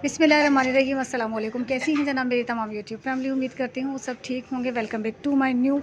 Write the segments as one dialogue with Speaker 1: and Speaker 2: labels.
Speaker 1: बिस्मिल्लाहिर्रहमानिर्रहीम। अस्सलाम वालेकुम। कैसी हैं जनाब मेरी तमाम यूट्यूब फैमिली। उम्मीद करती हूँ सब ठीक होंगे। Welcome back to my new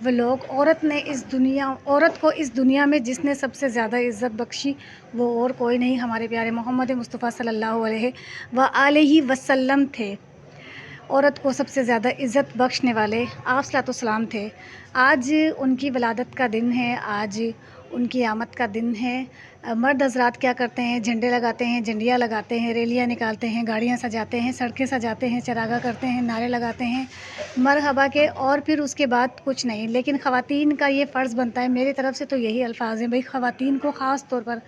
Speaker 1: vlog. औरत को इस दुनिया में जिसने सबसे ज़्यादा इज़्ज़त बख्शी वो और कोई नहीं, हमारे प्यारे मोहम्मद मुस्तफ़ा सल्लल्लाहु अलैहि वसल्लम थे। औरत को सबसे ज़्यादा इज़्ज़त बख्शने वाले आप सलाम थे। आज उनकी वलादत का दिन है, आज उनकी आमद का दिन है। मर्द हज़रात क्या करते हैं, झंडे लगाते हैं, झंडियाँ लगाते हैं, रैलियाँ निकालते हैं, गाड़ियाँ सजाते हैं, सड़कें सजाते हैं, चरागा करते हैं, नारे लगाते हैं मरहबा के, और फिर उसके बाद कुछ नहीं। लेकिन ख़वातीन का ये फ़र्ज़ बनता है, मेरी तरफ़ से तो यही अल्फ़ाज़ हैं भाई, ख़वातीन को ख़ास तौर पर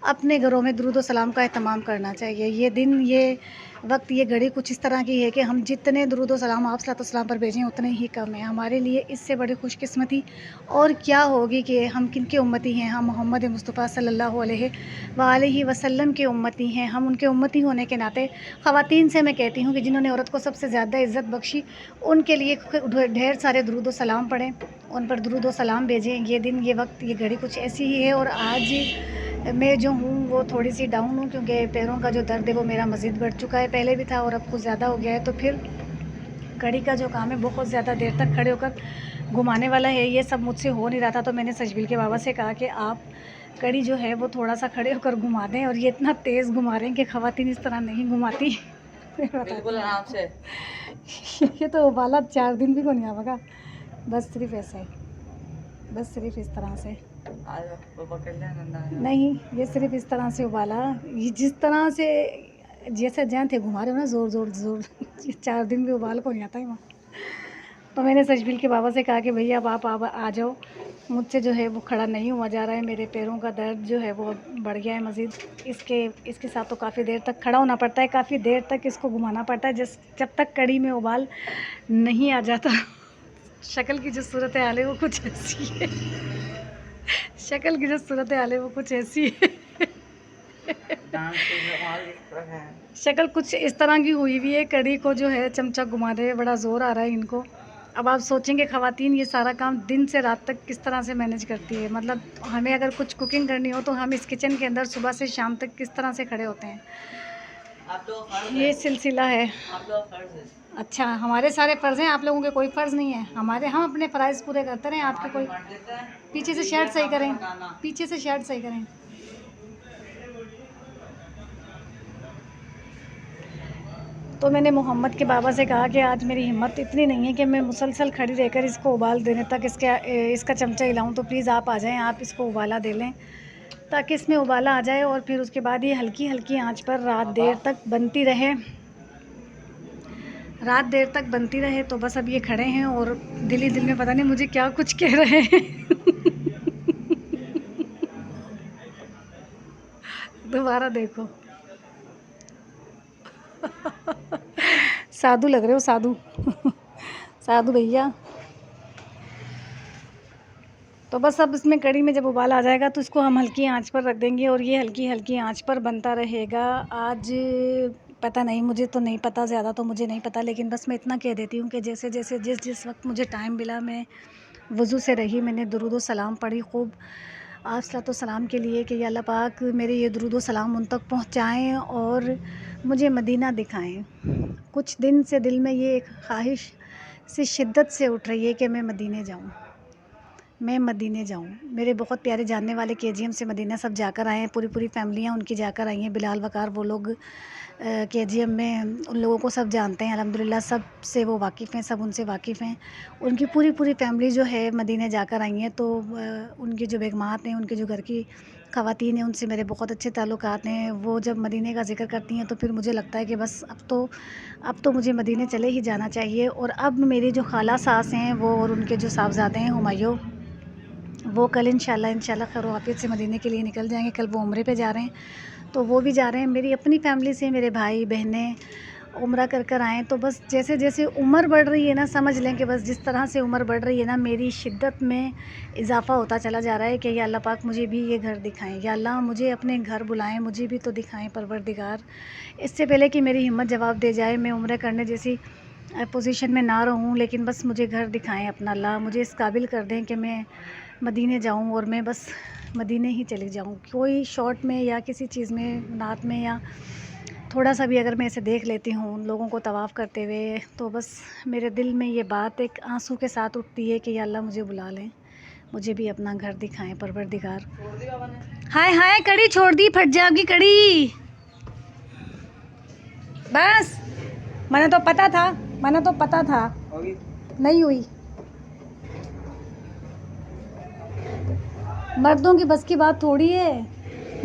Speaker 1: अपने घरों में दुरूद व सलाम का एहतमाम करना चाहिए। ये दिन, ये वक्त, ये घड़ी कुछ इस तरह की है कि हम जितने दुरूद व सलाम आप सलाम पर भेजें उतने ही कम है। हमारे लिए इससे बड़ी खुशकिस्मती और क्या होगी कि हम किन के उम्मती हैं। हम मोहम्मद मुस्तफ़ा सल्लल्लाहु अलैहि वसल्लम के उम्मती हैं। हम उनके उम्मती होने के नाते ख़वातीन से मैं कहती हूँ कि जिन्होंने औरत को सबसे ज़्यादा इज़्ज़त बख्शी उनके लिए ढेर सारे दुरूद व सलाम पढ़ें, उन पर दुरूद व सलाम भेजें। ये दिन, ये वक्त, ये घड़ी कुछ ऐसी ही है। और आज मैं जो हूँ वो थोड़ी सी डाउन हूँ क्योंकि पैरों का जो दर्द है वो मेरा मज़ीद बढ़ चुका है। पहले भी था और अब कुछ ज़्यादा हो गया है। तो फिर घड़ी का जो काम है बहुत ज़्यादा देर तक खड़े होकर घुमाने वाला है। ये सब मुझसे हो नहीं रहा था, तो मैंने सजबील के बाबा से कहा कि आप घड़ी जो है वो थोड़ा सा खड़े होकर घुमा दें। और ये इतना तेज़ घुमा रहे हैं कि ख़वातीन इस तरह नहीं घुमाती। बिल्कुल आराम से। ये तो उबाला 4 दिन भी को नहीं आवेगा। बस सिर्फ ऐसे, बस सिर्फ इस तरह से नहीं, ये सिर्फ इस तरह से उबाला। ये जिस तरह से जैसे जैन थे घुमा रहे हो ना, ज़ोर ज़ोर ज़ोर 4 दिन भी उबाल को नहीं आता है वहाँ। तो मैंने सजबील के बाबा से कहा कि भैया अब आप आ जाओ, मुझसे जो है वो खड़ा नहीं हुआ जा रहा है, मेरे पैरों का दर्द जो है वो बढ़ गया है मज़ीद। इसके साथ तो काफ़ी देर तक खड़ा होना पड़ता है, काफ़ी देर तक इसको घुमाना पड़ता है जब तक कड़ी में उबाल नहीं आ जाता। शक्ल की जो सूरत हाल है वो कुछ ऐसी है। शक्ल की जो सूरत हाल है वो कुछ ऐसी है। शक्ल कुछ इस तरह की हुई हुई है, कड़ी को जो है चमचा घुमा दे, बड़ा ज़ोर आ रहा है इनको। अब आप सोचेंगे ख़वातीन ये सारा काम दिन से रात तक किस तरह से मैनेज करती है। मतलब हमें अगर कुछ कुकिंग करनी हो तो हम इस किचन के अंदर सुबह से शाम तक किस तरह से खड़े होते हैं। ये सिलसिला है। अच्छा, हमारे सारे फ़र्ज़ हैं, आप लोगों के कोई फ़र्ज़ नहीं है। हम अपने फ़राइज़ पूरे करते रहें, आपके कोई। पीछे से शर्ट सही करें, पीछे से शर्ट सही करें। तो मैंने मोहम्मद के बाबा से कहा कि आज मेरी हिम्मत इतनी नहीं है कि मैं मुसलसल खड़ी रहकर इसको उबाल देने तक इसका चमचा हिलाऊं, तो प्लीज़ आप आ जाएं, आप इसको उबाला दे लें ताकि इसमें उबाला आ जाए। और फिर उसके बाद ये हल्की हल्की आंच पर रात देर तक बनती रहे, रात देर तक बनती रहे। तो बस अब ये खड़े हैं और दिल ही दिल में पता नहीं मुझे क्या कुछ कह रहे हैं। दोबारा देखो। साधु लग रहे हो, साधु। साधु भैया। तो बस अब इसमें कड़ी में जब उबाल आ जाएगा तो इसको हम हल्की आंच पर रख देंगे और ये हल्की हल्की आंच पर बनता रहेगा। आज पता नहीं, मुझे तो नहीं पता, ज़्यादा तो मुझे नहीं पता, लेकिन बस मैं इतना कह देती हूँ कि जैसे जैसे जिस वक्त मुझे टाइम मिला मैं वज़ू से रही, मैंने दुरूद व सलाम पढ़ी खूब आप सलाम के लिए कि या अल्लाह पाक मेरे ये दुरूद व सलाम उन तक पहुँचाएँ और मुझे मदीना दिखाएँ। कुछ दिन से दिल में ये एक ख्वाहिश से शिद्दत से उठ रही है कि मैं मदीने जाऊँ, मैं मदीने जाऊँ। मेरे बहुत प्यारे जानने वाले केजीएम से मदीना सब जाकर आए हैं, पूरी पूरी फैमिलियाँ उनकी जाकर आई हैं। बिलाल वकार वो लोग केजीएम में, उन लोगों को सब जानते हैं अल्हम्दुलिल्लाह, सब से वो वाकिफ़ हैं, सब उनसे वाकिफ़ हैं। उनकी पूरी पूरी फैमिली जो है मदीने जाकर आई हैं। तो उनकी जो बेगमात हैं, उनके जो घर की ख़वातीन हैं, उनसे मेरे बहुत अच्छे ताल्लुकात हैं। वो जब मदीने का ज़िक्र करती हैं तो फिर मुझे लगता है कि बस अब तो मुझे मदीने चले ही जाना चाहिए। और अब मेरी जो खाला सास हैं वो और उनके जो साहबज़ादे हैं हुमायूं, वो कल इंशाल्लाह खैर आफियत से मदीने के लिए निकल जाएंगे। कल वो उम्रे पे जा रहे हैं, तो वो भी जा रहे हैं। मेरी अपनी फैमिली से मेरे भाई बहनें उम्रा कर आएँ। तो बस जैसे जैसे उम्र बढ़ रही है ना, समझ लें कि बस जिस तरह से उम्र बढ़ रही है ना, मेरी शिद्दत में इजाफ़ा होता चला जा रहा है कि या अल्लाह पाक मुझे भी ये घर दिखाएँ, या अल्लाह मुझे अपने घर बुलाएँ, मुझे भी तो दिखाएँ परवरदिगार। इससे पहले कि मेरी हिम्मत जवाब दे जाए, मैं उम्रा करने जैसी पोजीशन में ना रहूं, लेकिन बस मुझे घर दिखाएं अपना अल्लाह, मुझे इस काबिल कर दें कि मैं मदीने जाऊं और मैं बस मदीने ही चली जाऊं। कोई शॉर्ट में या किसी चीज़ में, नात में या थोड़ा सा भी अगर मैं ऐसे देख लेती हूँ उन लोगों को तवाफ़ करते हुए, तो बस मेरे दिल में ये बात एक आंसू के साथ उठती है कि या अल्लाह मुझे बुला लें, मुझे भी अपना घर दिखाएं परवरदिगार। हाय हाय, कड़ी छोड़ दी, फट जाएगी कड़ी। बस मैंने तो पता था, मैंने तो पता था। नहीं हुई। मर्दों की बस की बात थोड़ी है,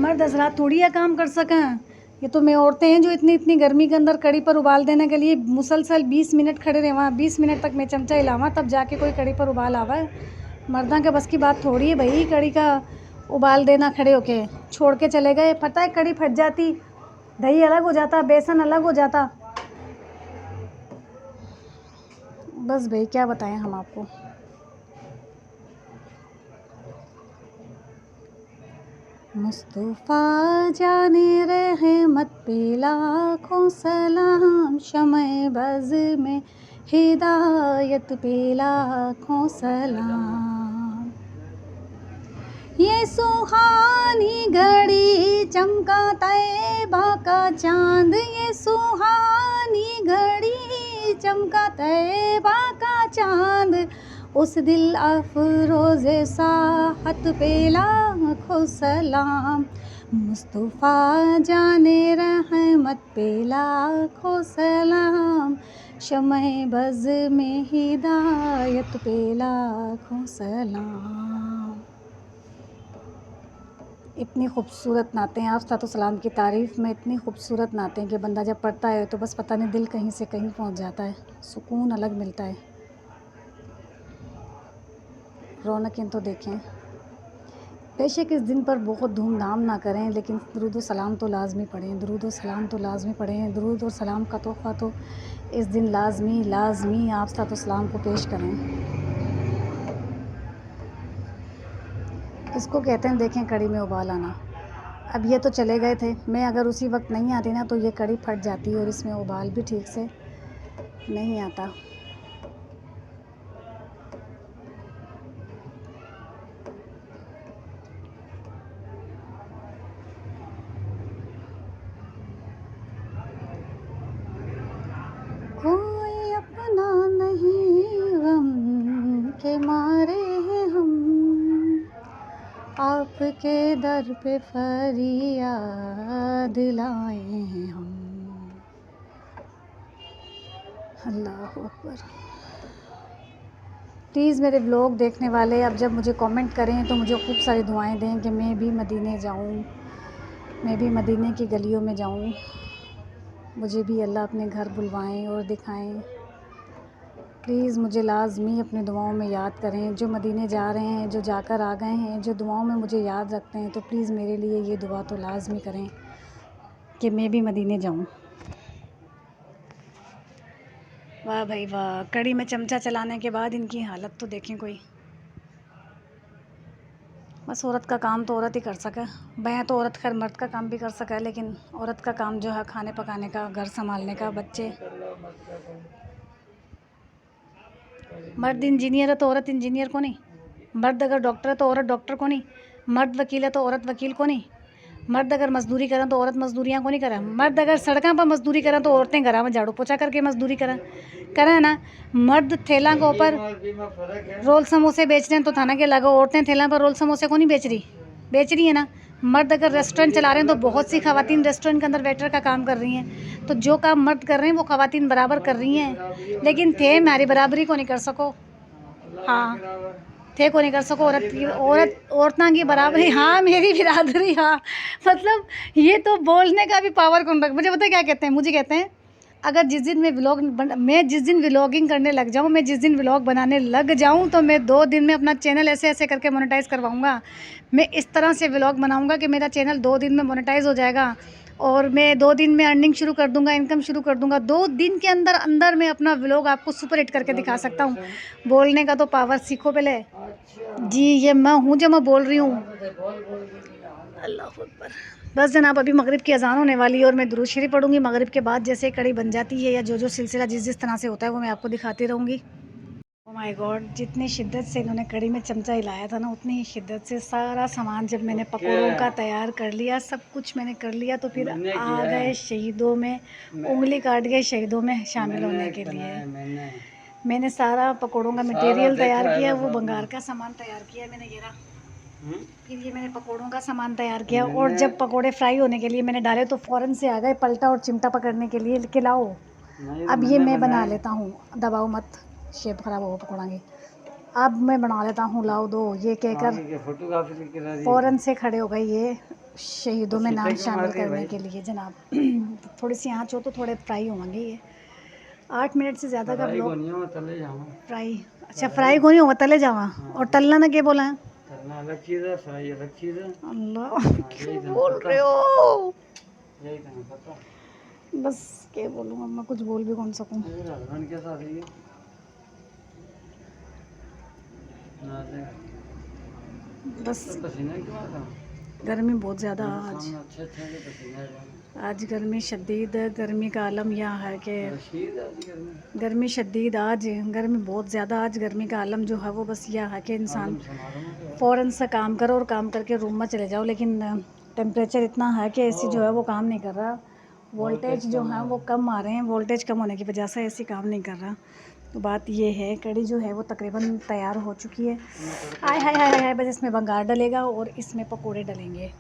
Speaker 1: मर्द हजरात थोड़ी है काम कर सकें। ये तो मैं औरतें हैं जो इतनी इतनी गर्मी के अंदर कड़ी पर उबाल देने के लिए मुसलसल 20 मिनट खड़े रहे, वहाँ 20 मिनट तक मैं चमचा हिलावा तब जाके कोई कड़ी पर उबाल आवा है। मर्दा के बस की बात थोड़ी है भाई कड़ी का उबाल देना खड़े होके। छोड़ के चले गए, पता है कड़ी फट जाती, दही अलग हो जाता, बेसन अलग हो जाता। बस भाई क्या बताएं हम आपको। मुस्तफ़ा जाने रहमत पे लाखों सलाम, शमए बज़ में हिदायत पे लाखों सलाम। ये सुहानी घड़ी चमका तैबा का चांद, ये सुहानी घड़ी चमका तैबा का चांद, उस दिल अफरोज़े साहत पे लाखों सलाम। मुस्तफ़ा जाने रहमत पे लाखों सलाम, शमए बज़ में हिदायत पे लाखों सलाम। इतनी खूबसूरत नातें, आप सलाम की तारीफ़ में इतनी खूबसूरत नातें कि बंदा जब पढ़ता है तो बस पता नहीं दिल कहीं से कहीं पहुंच जाता है, सुकून अलग मिलता है। रौनकें तो देखें। बेशक इस दिन पर बहुत धूमधाम ना करें, लेकिन दुरूद व सलाम तो लाज़मी पढ़ें, दुरूद व सलाम तो लाज़मी पढ़ें। दुरूद और सलाम का तोहफ़ा तो इस दिन लाज़मी आप सलाम को पेश करें। इसको कहते हैं देखें कड़ी में उबाल आना। अब ये तो चले गए थे, मैं अगर उसी वक्त नहीं आती ना तो ये कड़ी फट जाती और इसमें उबाल भी ठीक से नहीं आता। कोई अपना नहीं गम के मारे हैं हम, आपके दर पे फरियाद लाए हैं हम। अल्लाह अकबर। प्लीज़ मेरे व्लॉग देखने वाले अब जब मुझे कमेंट करें तो मुझे खूब सारी दुआएं दें कि मैं भी मदीने जाऊं, मैं भी मदीने की गलियों में जाऊं, मुझे भी अल्लाह अपने घर बुलवाएं और दिखाएं। प्लीज़ मुझे लाज़मी अपनी दुआओं में याद करें। जो मदीने जा रहे हैं, जो जाकर आ गए हैं, जो दुआओं में मुझे याद रखते हैं, तो प्लीज़ मेरे लिए ये दुआ तो लाज़मी करें कि मैं भी मदीने जाऊं। वाह भाई वाह, कड़ी में चमचा चलाने के बाद इनकी हालत तो देखें कोई। बस औरत का काम तो औरत ही कर सके। भैया तो औरत खैर मर्द का काम भी कर सके, लेकिन औरत का काम जो है खाने पकाने का, घर संभालने का, बच्चे। मर्द इंजीनियर है तो औरत इंजीनियर को नहीं, मर्द अगर डॉक्टर है तो औरत डॉक्टर को नहीं, मर्द वकील है तो औरत वकील को नहीं, मर्द अगर मजदूरी करें तो औरत मजदूरियाँ को नहीं करें, मर्द अगर सड़कों पर मजदूरी करें तो औरतें घर में झाड़ू पोछा करके मजदूरी करें ना। मर्द ठेला के ऊपर रोल समोसे बेच रहे हैं तो थाना के लगा, औरतें ठेला पर रोल समोसे को नहीं बेच रही है ना। मर्द अगर रेस्टोरेंट चला रहे हैं तो बहुत सी ख़वातीन रेस्टोरेंट के अंदर वेटर का काम कर रही हैं, तो जो काम मर्द कर रहे हैं वो ख़वातीन बराबर कर रही हैं, लेकिन थे हमारी बराबरी को नहीं कर सको। हाँ, थे को नहीं कर सको, औरतां की बराबरी। हाँ मेरी बिरादरी, हाँ मतलब ये तो बोलने का भी पावर कौन रख। मुझे पता है क्या कहते हैं, मुझे कहते हैं अगर जिस दिन मैं जिस दिन व्लॉगिंग करने लग जाऊँ, मैं जिस दिन व्लॉग बनाने लग जाऊँ तो मैं 2 दिन में अपना चैनल ऐसे ऐसे करके मोनेटाइज़ करवाऊँगा। मैं इस तरह से व्लॉग बनाऊँगा कि मेरा चैनल 2 दिन में मोनेटाइज़ हो जाएगा और मैं 2 दिन में अर्निंग शुरू कर दूँगा, इनकम शुरू कर दूँगा। 2 दिन के अंदर अंदर मैं अपना व्लॉग आपको सुपर हिट करके दिखा सकता हूँ। बोलने का तो पावर सीखो पहले जी, ये मैं हूँ जो मैं बोल रही हूँ। अल्लाह अकबर। बस जनाब अभी मगरिब की अज़ान होने वाली है और मैं दुरूद शरीफ पढ़ूँगी। मगरिब के बाद जैसे कड़ी बन जाती है या जो सिलसिला जिस तरह से होता है वो मैं आपको दिखाती रहूँगी। माय गॉड, जितनी शिद्दत से इन्होंने कढ़ी में चमचा हिलाया था ना, उतनी ही शिद्दत से सारा सामान जब मैंने पकौड़ों का तैयार कर लिया, सब कुछ मैंने कर लिया, तो फिर आ गए शहीदों में, उंगली काट गए शहीदों में शामिल होने के लिए। मैंने सारा पकौड़ों का मटेरियल तैयार किया, वो बंगार का सामान तैयार किया मैंने, ये रहा। फिर ये मैंने पकौड़ों का सामान तैयार किया, और जब पकौड़े फ्राई होने के लिए मैंने डाले तो फ़ौरन से आ गए पलटा और चिमटा पकड़ने के लिए कि लाओ अब ये मैं बना लेता हूँ, दबाओ मत, शेप ख़राब होगा पकौड़ा की, अब मैं बना लेता हूँ, लाओ दो, ये कहकर फ़ौरन से खड़े हो गए ये शहीदों में नाम शामिल करने के लिए जनाब। थोड़ी सी आँच हो तो थोड़े फ्राई होंगे ये, 8 मिनट से ज़्यादा का ब्लॉग फ्राई। अच्छा, फ्राई को नहीं होगा, तले जावा। और तलना ना क्या बोला है? अलग चीज़ है, फ्राई अलग चीज़ है। अल्लाह, क्यों बोल रहे हो? यही तो पता। बस क्या बोलूँ, मैं कुछ बोल भी कौन सकूँ। बस गर्मी बहुत ज़्यादा आज गर्मी शदीद है, गर्मी का आलम यह है कि गर्मी शदीद, आज गर्मी बहुत ज़्यादा, आज गर्मी का आलम जो है वो बस यह है कि इंसान फ़ौरन से काम करो और काम करके रूम में चले जाओ, लेकिन टेम्परेचर इतना है कि एसी जो है वो काम नहीं कर रहा, वोल्टेज जो है वो कम आ रहे हैं, वोल्टेज कम होने की वजह से एसी काम नहीं कर रहा। तो बात ये है, कढ़ी जो है वो तकरीबन तैयार हो चुकी है। हाय हाय हाय हाय, बस इसमें बंगार डलेगा और इसमें पकोड़े डलेंगे।